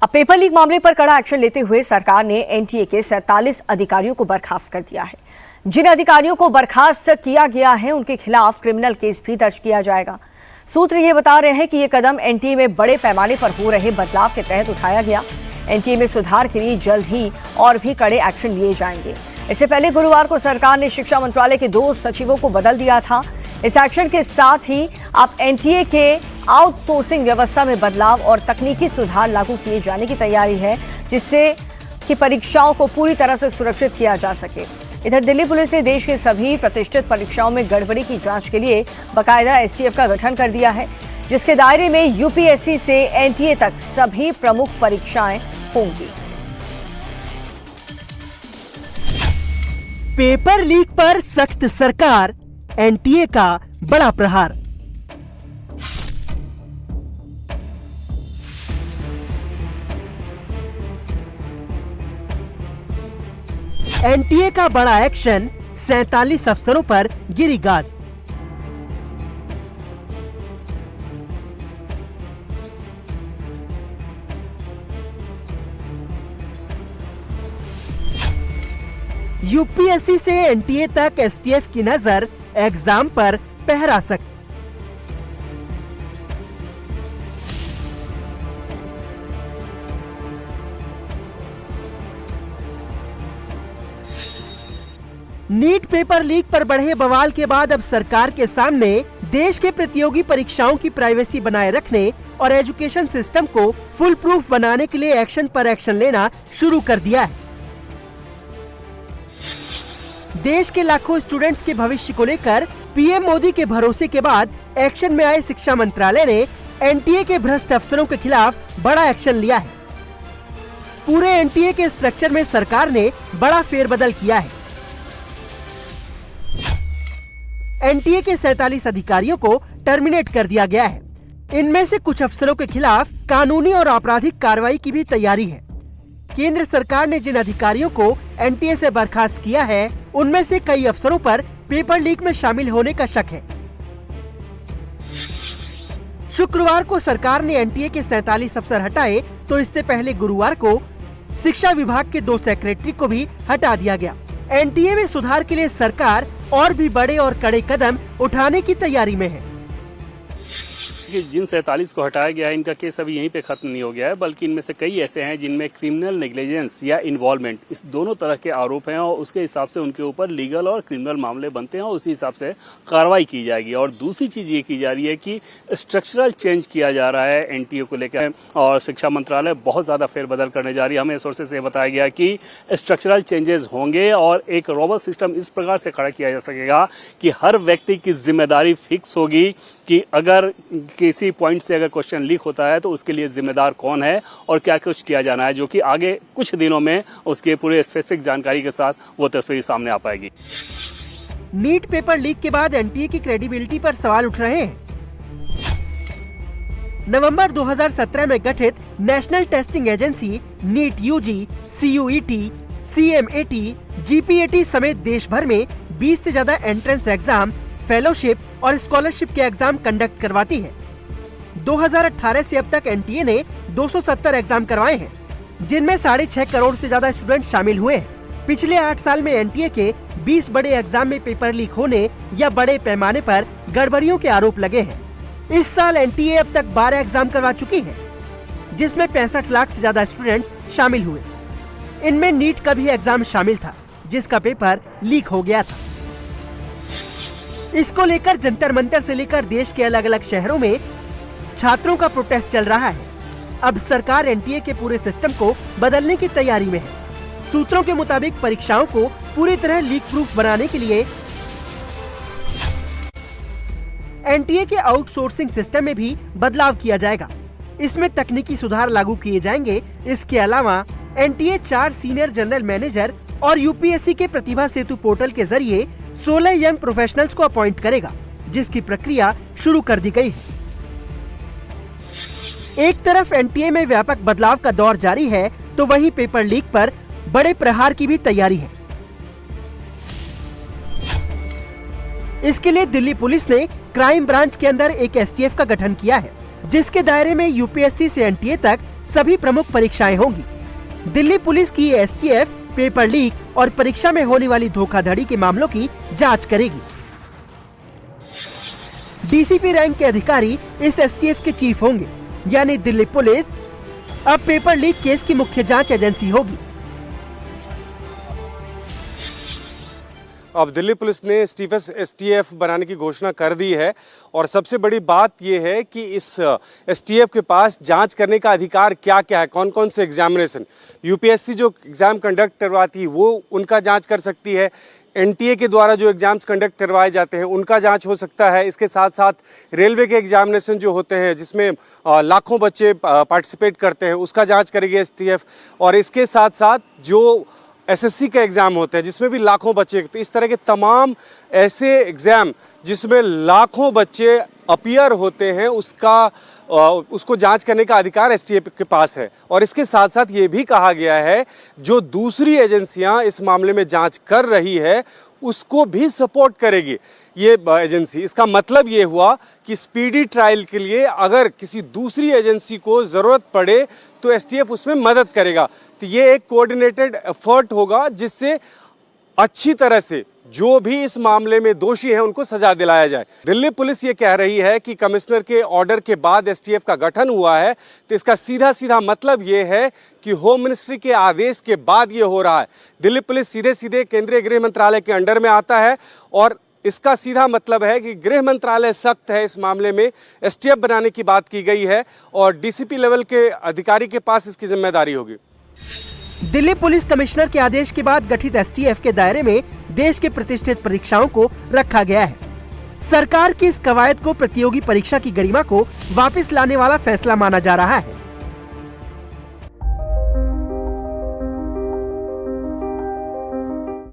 अब paper leak मामले पर कड़ा एक्शन लेते हुए सरकार ने एनटीए के 47 अधिकारियों को बर्खास्त कर दिया है। जिन अधिकारियों को बर्खास्त किया गया है उनके खिलाफ क्रिमिनल केस भी दर्ज किया जाएगा। सूत्र ये बता रहे हैं कि ये कदम एनटीए में बड़े पैमाने पर हो रहे बदलाव के तहत उठाया गया। एनटीए में सुधार के लिए जल्द ही और भी कड़े एक्शन लिए जाएंगे। इससे पहले गुरुवार को सरकार ने शिक्षा मंत्रालय के 2 सचिवों को बदल दिया था। इस एक्शन के साथ ही अब एनटीए के आउटसोर्सिंग व्यवस्था में बदलाव और तकनीकी सुधार लागू किए जाने की तैयारी है, जिससे कि परीक्षाओं को पूरी तरह से सुरक्षित किया जा सके। इधर दिल्ली पुलिस ने देश के सभी प्रतिष्ठित परीक्षाओं में गड़बड़ी की जांच के लिए बाकायदा एसटीएफ का गठन कर दिया है, जिसके दायरे में यूपीएससी से एनटीए तक सभी प्रमुख परीक्षाएं होंगी। पेपर लीक पर सख्त सरकार, एनटीए का बड़ा प्रहार। एनटीए का बड़ा एक्शन, 47 अफसरों पर गिरी गाज। यूपीएससी से एनटीए तक एसटीएफ की नजर, एग्जाम पर पहरा सख्त। नीट पेपर लीक पर बढ़े बवाल के बाद अब सरकार के सामने देश के प्रतियोगी परीक्षाओं की प्राइवेसी बनाए रखने और एजुकेशन सिस्टम को फुल प्रूफ बनाने के लिए एक्शन पर एक्शन लेना शुरू कर दिया है। देश के लाखों स्टूडेंट्स के भविष्य को लेकर पीएम मोदी के भरोसे के बाद एक्शन में आए शिक्षा मंत्रालय ने एनटीए के भ्रष्ट अफसरों के खिलाफ बड़ा एक्शन लिया है। पूरे एनटीए के स्ट्रक्चर में सरकार ने बड़ा फेरबदल किया है। एनटीए के 47 अधिकारियों को टर्मिनेट कर दिया गया है। इनमें से कुछ अफसरों के खिलाफ कानूनी और आपराधिक कार्रवाई की भी तैयारी है। केंद्र सरकार ने जिन अधिकारियों को एनटीए से बर्खास्त किया है, उनमें से कई अफसरों पर पेपर लीक में शामिल होने का शक है। शुक्रवार को सरकार ने एनटीए के 47 अफसर हटाए, तो इससे पहले गुरुवार को शिक्षा विभाग के 2 सेक्रेटरी को भी हटा दिया गया। एनटीए में सुधार के लिए सरकार और भी बड़े और कड़े कदम उठाने की तैयारी में है। जिन 47 को हटाया गया है, इनका केस अभी यहीं पे खत्म नहीं हो गया है, बल्कि इनमें से कई ऐसे हैं जिनमें क्रिमिनल नेग्लिजेंस या इन्वॉल्वमेंट, इस दोनों तरह के आरोप हैं और उसके हिसाब से उनके ऊपर लीगल और क्रिमिनल मामले बनते हैं और उसी हिसाब से कार्रवाई की जाएगी। और दूसरी चीज ये की जा रही है कि स्ट्रक्चरल चेंज किया जा रहा है एनटीए को लेकर, और शिक्षा मंत्रालय बहुत ज्यादा फेरबदल करने जा रही है। हमें सोर्सेज से बताया गया कि स्ट्रक्चरल चेंजेस होंगे और एक रोबस्ट सिस्टम इस प्रकार से खड़ा किया जा सकेगा कि हर व्यक्ति की जिम्मेदारी फिक्स होगी कि अगर किसी पॉइंट से अगर क्वेश्चन लीक होता है तो उसके लिए जिम्मेदार कौन है और क्या कुछ किया जाना है, जो कि आगे कुछ दिनों में उसके पूरे स्पेसिफिक जानकारी के साथ वो तस्वीर सामने आ पाएगी। नीट पेपर लीक के बाद एनटीए की क्रेडिबिलिटी पर सवाल उठ रहे हैं। नवंबर 2017 में गठित national testing agency NEET UG, CUET, CMAT, GPAT समेत देश भर में 20 से ज्यादा एंट्रेंस एग्जाम, फेलोशिप और स्कॉलरशिप के एग्जाम कंडक्ट करवाती है। 2018 से अब तक एनटीए ने 270 एग्जाम करवाए हैं, जिनमें 6.5 करोड़ से ज्यादा स्टूडेंट शामिल हुए हैं। पिछले 8 साल में एनटीए के 20 बड़े एग्जाम में पेपर लीक होने या बड़े पैमाने पर गड़बड़ियों के आरोप लगे हैं। इस साल एनटीए अब तक 12 एग्जाम करवा चुकी है, जिसमें 65 लाख से ज्यादा स्टूडेंट्स शामिल हुए। इनमें नीट का भी एग्जाम शामिल था, जिसका पेपर लीक हो गया था। इसको लेकर जंतर मंतर से लेकर देश के अलग अलग शहरों में छात्रों का प्रोटेस्ट चल रहा है। अब सरकार एनटीए के पूरे सिस्टम को बदलने की तैयारी में है। सूत्रों के मुताबिक परीक्षाओं को पूरी तरह लीक प्रूफ बनाने के लिए एनटीए के आउटसोर्सिंग सिस्टम में भी बदलाव किया जाएगा। इसमें तकनीकी सुधार लागू किए जाएंगे। इसके अलावा एनटीए 4 सीनियर जनरल मैनेजर और यूपीएससी के प्रतिभा सेतु पोर्टल के जरिए 16 यंग प्रोफेशनल्स को अपॉइंट करेगा, जिसकी प्रक्रिया शुरू कर दी गई है। एक तरफ एनटीए में व्यापक बदलाव का दौर जारी है, तो वहीं पेपर लीक पर बड़े प्रहार की भी तैयारी है। इसके लिए दिल्ली पुलिस ने क्राइम ब्रांच के अंदर एक एसटीएफ का गठन किया है, जिसके दायरे में यूपीएससी से एनटीए तक सभी प्रमुख परीक्षाएं होंगी। दिल्ली पुलिस की एसटीएफ पेपर लीक और परीक्षा में होने वाली धोखाधड़ी के मामलों की जांच करेगी। डीसीपी रैंक के अधिकारी इस एसटीएफ के चीफ होंगे, यानी दिल्ली पुलिस अब पेपर लीक केस की मुख्य जांच एजेंसी होगी। अब दिल्ली पुलिस ने एसटीएफ बनाने की घोषणा कर दी है और सबसे बड़ी बात यह है कि इस एसटीएफ के पास जांच करने का अधिकार क्या क्या है, कौन कौन से एग्जामिनेशन, यूपीएससी जो एग्जाम कंडक्ट करवाती है वो उनका जांच कर सकती है, एनटीए के द्वारा जो एग्जाम्स कंडक्ट करवाए जाते हैं उनका जांच हो सकता है। इसके साथ साथ रेलवे के एग्जामिनेशन जो होते हैं जिसमें लाखों बच्चे पार्टिसिपेट करते हैं उसका जांच करेगी एसटीएफ। और इसके साथ साथ जो एसएससी का एग्ज़ाम होता है जिसमें भी लाखों बच्चे, तो इस तरह के तमाम ऐसे एग्ज़ाम जिसमें लाखों बच्चे अपीयर होते हैं उसको जांच करने का अधिकार एसटीएफ के पास है। और इसके साथ साथ ये भी कहा गया है जो दूसरी एजेंसियां इस मामले में जांच कर रही है उसको भी सपोर्ट करेगी ये एजेंसी। इसका मतलब ये हुआ कि स्पीडी ट्रायल के लिए अगर किसी दूसरी एजेंसी को ज़रूरत पड़े तो एसटीएफ उसमें मदद करेगा। तो ये एक कोऑर्डिनेटेड एफर्ट होगा जिससे अच्छी तरह से जो भी इस मामले में दोषी हैं उनको सजा दिलाया जाए। दिल्ली पुलिस ये कह रही है कि कमिश्नर के ऑर्डर के बाद एसटीएफ का गठन हुआ है, तो इसका सीधा सीधा मतलब ये है कि होम मिनिस्ट्री के आदेश के बाद ये हो रहा है। दिल्ली पुलिस सीधे सीधे केंद्रीय गृह मंत्रालय के अंडर में आता है और इसका सीधा मतलब है कि गृह मंत्रालय सख्त है इस मामले में। एसटीएफ बनाने की बात की गई है और डीसीपी लेवल के अधिकारी के पास इसकी जिम्मेदारी होगी। दिल्ली पुलिस कमिश्नर के आदेश के बाद गठित एसटीएफ के दायरे में देश के प्रतिष्ठित परीक्षाओं को रखा गया है। सरकार की इस कवायद को प्रतियोगी परीक्षा की गरिमा को वापस लाने वाला फैसला माना जा रहा है।